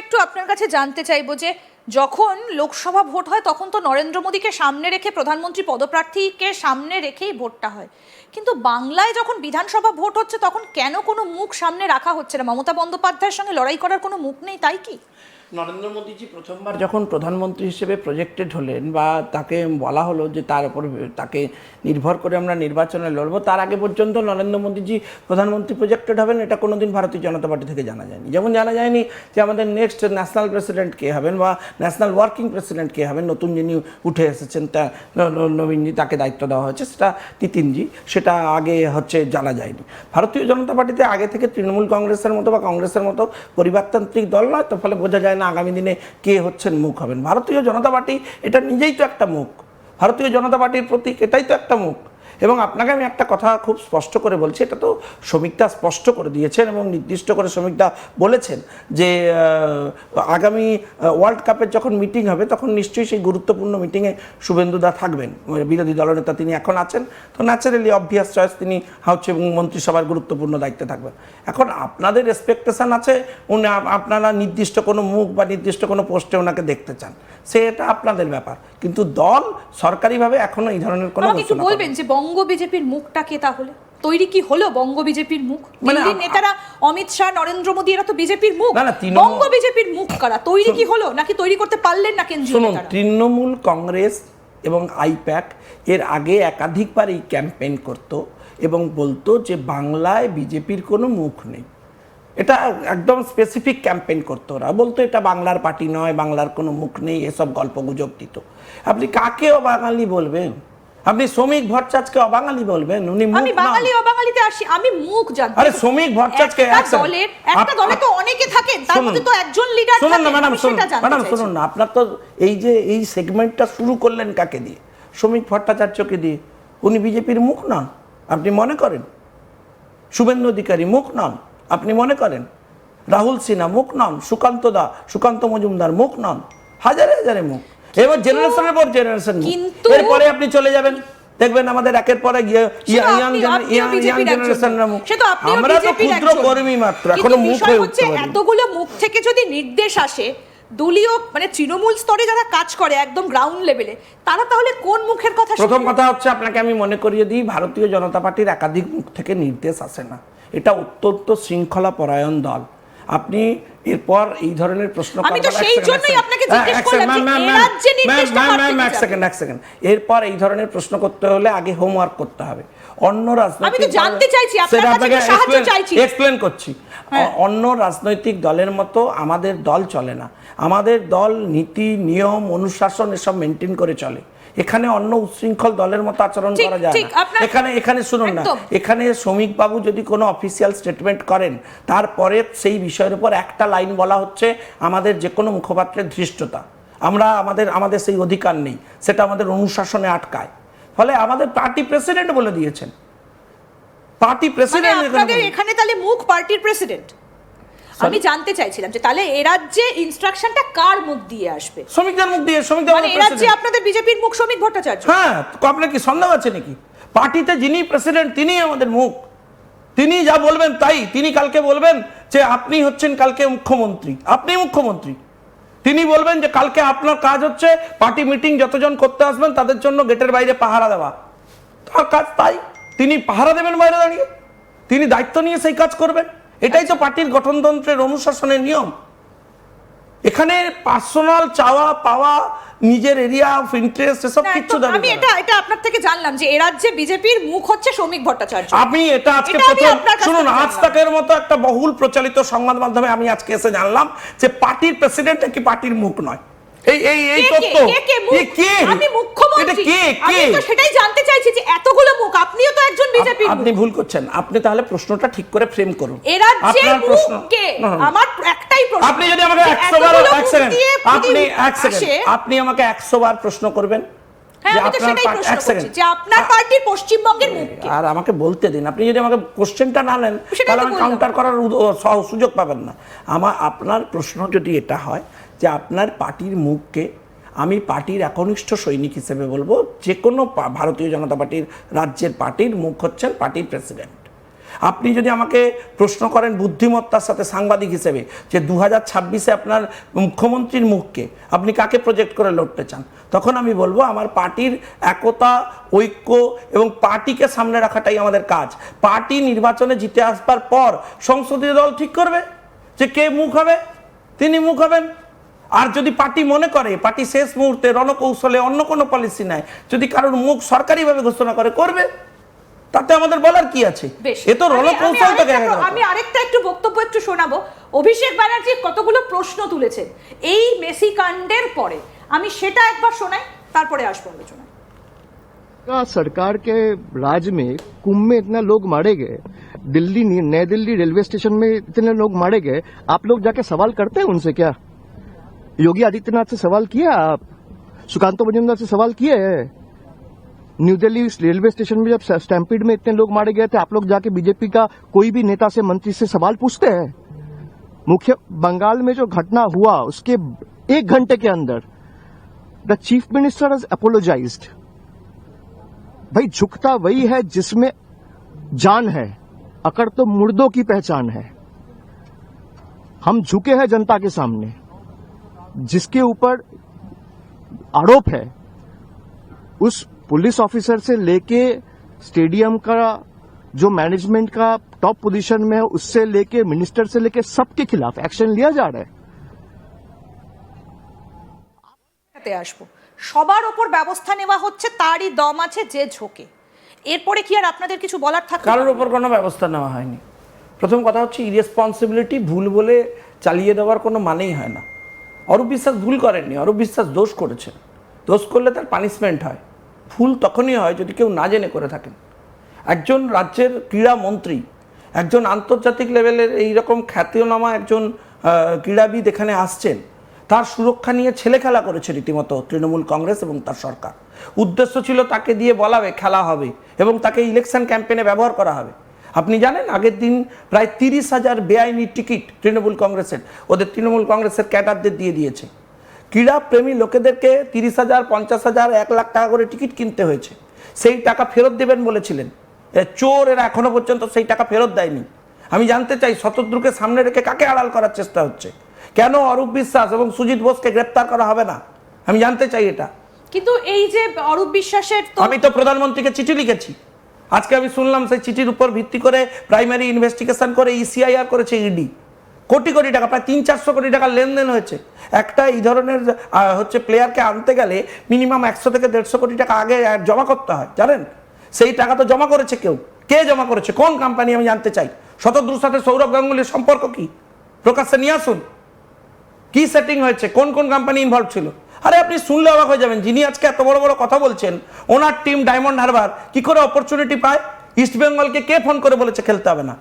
একটু আপনার কাছে জানতে চাইবো যে যখন লোকসভা ভোট হয় তখন তো নরেন্দ্র মোদীকে সামনে রেখে প্রধানমন্ত্রী পদপ্রার্থীকে সামনে রেখেই ভোটটা হয়, কিন্তু বাংলায় যখন বিধানসভা ভোট হচ্ছে তখন কেন কোনো মুখ সামনে রাখা হচ্ছে না? মমতা বন্দ্যোপাধ্যায়ের সঙ্গে লড়াই করার কোনো মুখ নেই, তাই কি? নরেন্দ্র মোদীজি প্রথমবার যখন প্রধানমন্ত্রী হিসেবে প্রজেক্টেড হলেন বা তাকে বলা হলো যে তার উপর তাকে নির্ভর করে আমরা নির্বাচনে লড়বো, তার আগে পর্যন্ত নরেন্দ্র মোদীজি প্রধানমন্ত্রী প্রজেক্টেড হবেন এটা কোনোদিন ভারতীয় জনতা পার্টি থেকে জানা যায়নি। যেমন জানা যায়নি যে আমাদের নেক্সট ন্যাশনাল প্রেসিডেন্ট কে হবেন বা ন্যাশনাল ওয়ার্কিং প্রেসিডেন্ট কে হবেন, নতুন যিনি উঠে এসেছেন তা নবীনজি, তাকে দায়িত্ব দেওয়া হয়েছে, সেটা নীতিনজি, সেটা আগে জানা যায়নি। ভারতীয় জনতা পার্টিতে আগে থেকে তৃণমূল কংগ্রেসের মতো বা কংগ্রেসের মতো পরিবারতান্ত্রিক দল নয়, তো ফলে বোঝা যায় না আগামী দিনে কে হচ্ছেন মুখ হবেন। ভারতীয় জনতা পার্টি এটা নিজেই তো একটা মুখ, ভারতীয় জনতা পার্টির প্রতীক এটাই তো একটা মুখ। এবং আপনাকে আমি একটা কথা খুব স্পষ্ট করে বলছি, এটা তো শ্রমিকদা স্পষ্ট করে দিয়েছেন এবং নির্দিষ্ট করে শ্রমিকদা বলেছেন যে আগামী ওয়ার্ল্ড কাপের যখন মিটিং হবে তখন নিশ্চয়ই সেই গুরুত্বপূর্ণ মিটিংয়ে শুভেন্দুদা থাকবেন, বিরোধী দলনেতা তিনি এখন আছেন, তো ন্যাচারালি অবভিয়াস চয়েস তিনি হচ্ছে মন্ত্রিসভার গুরুত্বপূর্ণ দায়িত্বে থাকবেন। এখন আপনাদের এক্সপেকটেশন আছে উনি আপনারা নির্দিষ্ট কোনো মুখ বা নির্দিষ্ট কোনো পোস্টে ওনাকে দেখতে চান, সেটা আপনাদের ব্যাপার, কিন্তু দল সরকারিভাবে এখনো এই ধরনের কোনো কিছু বলবেন যে বঙ্গ বিজেপির মুখটা কে তাহলে তৈরি কি হলো? বঙ্গ বিজেপির মুখ দিল্লির নেতারা অমিত শাহ, নরেন্দ্র মোদী, এরা তো বিজেপির মুখ। বঙ্গ বিজেপির মুখ কারা তৈরি কি হলো, নাকি তৈরি করতে পারলেন না কেন্দ্রীয় নেতারা? তৃণমূল কংগ্রেস এবং আইপ্যাক এর আগে একাধিকবার এই ক্যাম্পেইন করত এবং বলতো যে বাংলায় বিজেপির কোনো মুখ নেই। এটা একদম স্পেসিফিক ক্যাম্পেইন করতো, ওরা বলতো এটা বাংলার পার্টি নয়, বাংলার কোনো মুখ নেই, এসব গল্প গুজব দিত। আপনি কাকে অবাঙালি বলবেন? আপনি শ্রমিক ভট্টাচার্যকে অবাঙালি বলবেন? উনি মুখ, আমি বাঙালি অবাঙালিতে আসি, আমি মুখ জানি। আরে শ্রমিক ভট্টাচার্যকে একটা দলে তো অনেকে থাকেন, তার মধ্যে তো একজন লিডার থাকেন। শুনুন না ম্যাডাম, শুনুন না, আপনার তো এই সেগমেন্টটা শুরু করলেন কাকে দিয়ে? শ্রমিক ভট্টাচার্যকে দিয়ে। উনি বিজেপির মুখ নন আপনি মনে করেন? শুভেন্দু অধিকারী মুখ নন আপনি মনে করেন? রাহুল সিনহা মুখ নন? সুকান্ত মজুমদার মুখ নন? হাজারে হাজারে মুখ। এবার জেনারেশনের পর জেনারেশন, এরপরে আপনি চলে যাবেন দেখবেন আমাদের একের পরে ইয়াং জেনারেশনের মুখ। আমরা তো ক্ষুদ্র কর্মী মাত্র, এখনো মুখ হয়ে উঠতে পারি। এতগুলো মুখ থেকে যদি নির্দেশ আসে দলীয় মানে তৃণমূল স্তরে যারা কাজ করে একদম গ্রাউন্ড লেভেলে, তারা তাহলে কোন মুখের কথা? প্রথম কথা হচ্ছে আপনাকে আমি মনে করিয়ে দিই, ভারতীয় জনতা পার্টির একাধিক মুখ থেকে নির্দেশ আসে না, এটা অত্যন্ত শৃঙ্খলা পরায়ণ দল। আপনি এরপর এই ধরনের প্রশ্ন এরপর এই ধরনের প্রশ্ন করতে হলে আগে হোমওয়ার্ক করতে হবে। অন্য এক্সপ্লেন করছি, অন্য রাজনৈতিক দলের মতো আমাদের দল চলে না। আমাদের দল নীতি, নিয়ম, অনুশাসন এসব মেনটেন করে চলে। এখানে অন্য উচ্ছৃঙ্খল দলের মতো আচরণ করা যায় না। এখানে শুনুন না, এখানে শ্রমিক বাবু যদি কোনো অফিসিয়াল স্টেটমেন্ট করেন তারপরে সেই বিষয়ের উপর একটা লাইন বলা হচ্ছে আমাদের যে কোনো মুখপাত্রের ধৃষ্টতা, আমাদের সেই অধিকার নেই, সেটা আমাদের অনুশাসনে আটকায়। ফলে আমাদের পার্টি প্রেসিডেন্ট বলে দিয়েছেন, পার্টি প্রেসিডেন্ট এখানে তাহলে মুখ পার্টির প্রেসিডেন্ট। আমি জানতে চাইছিলাম যে তাহলে এই রাজ্যে ইনস্ট্রাকশনটা কার মুখ দিয়ে আসবে? শ্রমিকদের মুখ দিয়ে। মানে এই রাজ্যে আপনাদের বিজেপির মুখ শ্রমিক ভট্টাচার্য? হ্যাঁ, আপনার কি সন্দেহ আছে নাকি? পার্টিতে যিনি প্রেসিডেন্ট তিনিই আমাদের মুখ, তিনি যা বলবেন তাই। তিনি কালকে বলবেন যে আপনি হচ্ছেন কালকে মুখ্যমন্ত্রী, আপনি মুখ্যমন্ত্রী। তিনি বলবেন যে কালকে আপনার কাজ হচ্ছে পার্টি মিটিং যতজন করতে আসবেন তাদের জন্য গেটের বাইরে পাহারা দেওয়া, তার কাজ তাই। তিনি পাহারা দেবেন বাইরে দাঁড়িয়ে, তিনি দায়িত্ব নিয়ে সেই কাজ করবেন। এটাই তো পার্টির গঠনতন্ত্রের অনুশাসনের নিয়ম। এখানে পার্সোনাল চাওয়া পাওয়া, নিজের এরিয়া অফ ইন্টারেস্ট এসব কিছু দাঁড়িয়ে। আমি এটা আপনার থেকে জানলাম যে এই রাজ্যে বিজেপির মুখ হচ্ছে শ্রমিক ভট্টাচার্য। আমি এটা আজকে শুনুন, আজ তাকের মতো একটা বহুল প্রচলিত সংবাদ মাধ্যমে আমি আজকে এসে জানলাম যে পার্টির প্রেসিডেন্ট নাকি পার্টির মুখ নয়। এই তথ্য আমি মুখ্যমন্ত্রী, আমি তো সেটাই জানতে চাইছি যে এতগুলো মুখ, আপনিও তো একজন বিজেপির। আপনি ভুল করছেন, আপনি তাহলে প্রশ্নটা ঠিক করে ফ্রেম করুন। আপনার প্রশ্ন আমার একটাই প্রশ্ন, আপনি যদি আমাকে 100 বার আপনি আমাকে 100 বার প্রশ্ন করবেন যে আপনার পার্টির পশ্চিমবঙ্গের মুখ কে, আর আমাকে বলতে দিন। আপনি যদি আমাকে কোশ্চেনটা না নেন তাহলে আমি কাউন্টার করার সুযোগ পাবেন না। আপনার প্রশ্ন যদি এটা হয় যে আপনার পার্টির মুখকে, আমি পার্টির একনিষ্ঠ সৈনিক হিসেবে বলবো যে কোনো ভারতীয় জনতা পার্টির রাজ্যের পার্টির মুখ হচ্ছেন পার্টির প্রেসিডেন্ট। আপনি যদি আমাকে প্রশ্ন করেন বুদ্ধিমত্তার সাথে সাংবাদিক হিসেবে যে 2026-এ আপনার মুখ্যমন্ত্রীর মুখকে আপনি কাকে প্রজেক্ট করে লড়তে চান, তখন আমি বলবো আমার পার্টির একতা, ঐক্য এবং পার্টিকে সামনে রাখাটাই আমাদের কাজ। পার্টি নির্বাচনে জিতে আসবার পর সংসদীয় দল ঠিক করবে যে কে মুখ হবে, তিনি মুখ হবেন। আর যদি পার্টি মনে করে পার্টি শেষ মুহূর্তে রণকৌশলে অন্য কোনো পলিসি নেয়, যদি কারোর মুখ সরকারিভাবে ঘোষণা করবে, তাতে আমাদের বলার কি আছে? এ তো রণকৌশল। আমি আরেকটা একটু বক্তব্য একটু শোনাবো। অভিষেক ব্যানার্জি কতগুলো প্রশ্ন তুলেছেন এই মেসি কাণ্ডের পরে, আমি সেটা একবার শোনাই, তারপরে আসবো আলোচনায়। सरकार के राज में कुंभ में इतना लोग मारे गए, दिल्ली नई दिल्ली रेलवे स्टेशन में इतने लोग मारे गए, आप लोग जाके सवाल करते हैं उनसे? क्या योगी आदित्यनाथ से सवाल किया? आप सुकांतो मजूमदार से सवाल किए? न्यू दिल्ली रेलवे स्टेशन में जब स्टैम्पीड में इतने लोग मारे गए थे, आप लोग जाके बीजेपी का कोई भी नेता से, मंत्री से सवाल पूछते हैं? मुख्य बंगाल में जो घटना हुआ उसके 1 घंटे के अंदर the chief minister has apologised. भाई झुकता वही है जिसमें जान है, अकड़ तो मुर्दों की पहचान है। हम झुके हैं जनता के सामने, जिसके ऊपर आरोप है उस पुलिस ऑफिसर से लेके स्टेडियम का जो मैनेजमेंट का टॉप पोजीशन में है, उससे लेके मिनिस्टर से लेके सबके खिलाफ एक्शन लिया जा रहा है। আসবো, সবার ওপর ব্যবস্থা নেওয়া হচ্ছে, তারই দম আছে যে ঝোঁকে। এরপরে কি আর আপনাদের কিছু বলার থাকে? কারোর ওপর কোনো ব্যবস্থা নেওয়া হয়নি। প্রথম কথা হচ্ছে ইরেসপন্সিবিলিটি, ভুল বলে চালিয়ে দেওয়ার কোনো মানেই হয় না। অরূপ বিশ্বাস ভুল করেননি, অরূপ বিশ্বাস দোষ করেছেন। দোষ করলে তার পানিশমেন্ট হয়। ভুল তখনই হয় যদি কেউ না জেনে করে থাকেন। একজন রাজ্যের ক্রীড়া মন্ত্রী, একজন আন্তর্জাতিক লেভেলের এইরকম খ্যাতিনামা একজন ক্রীড়াবিদ এখানে আসছেন, তার সুরক্ষা নিয়ে ছেলে খেলা করেছে রীতিমতো তৃণমূল কংগ্রেস এবং তার সরকার। উদ্দেশ্য ছিল তাকে দিয়ে বলাবে খেলা হবে এবং তাকে ইলেকশন ক্যাম্পেইনে ব্যবহার করা হবে। আপনি জানেন আগের দিন প্রায় 30,000 বেআইনি টিকিট তৃণমূল কংগ্রেসের, ওদের তৃণমূল কংগ্রেসের ক্যাডারদের দিয়ে দিয়েছে। ক্রীড়াপ্রেমী লোকেদেরকে 30,000, 50,000, 1 লাখ টাকা করে টিকিট কিনতে হয়েছে। সেই টাকা ফেরত দেবেন বলেছিলেন চোর, এরা এখনো পর্যন্ত সেই টাকা ফেরত দেয়নি। আমি জানতে চাই শতদ্রুকে সামনে রেখে কাকে আড়াল করার চেষ্টা হচ্ছে? কেন অরূপ বিশ্বাস এবং সুজিত বোসকে গ্রেপ্তার করা হবে না? আমি জানতে চাই এটা। কিন্তু এই যে অরূপ বিশ্বাসের, আমি তো প্রধানমন্ত্রীকে চিঠি লিখেছি। আজকে আমি শুনলাম সেই চিঠির উপর ভিত্তি করে প্রাইমারি ইনভেস্টিগেশন করে ইসিআইআর করেছে ইডি। কোটি কোটি টাকা, প্রায় 300-400 কোটি টাকার লেনদেন হয়েছে। একটা এই ধরনের হচ্ছে প্লেয়ারকে আনতে গেলে মিনিমাম 100 থেকে 150 কোটি টাকা আগে জমা করতে হয়, জানেন? সেই টাকা তো জমা করেছে কেউ। কে জমা করেছে? কোন কোম্পানি? আমি জানতে চাই। শতদ্রুর সাথে সৌরভ গাঙ্গুলির সম্পর্ক কি? প্রকাশ্যে নিয়ে আসুন। কি সেটিং হয়েছে? কোন কোন কোম্পানি ইনভলভ ছিল? আরে আপনি শুনলে অবাক হয়ে যাবেন, যিনি আজকে এত বড় বড় কথা বলছেন, ওনার টিম ডায়মন্ড হারবার কি করে অপরচুনিটি পায়? ইস্ট বেঙ্গলকে কে ফোন করে বলেছে খেলতে হবে না?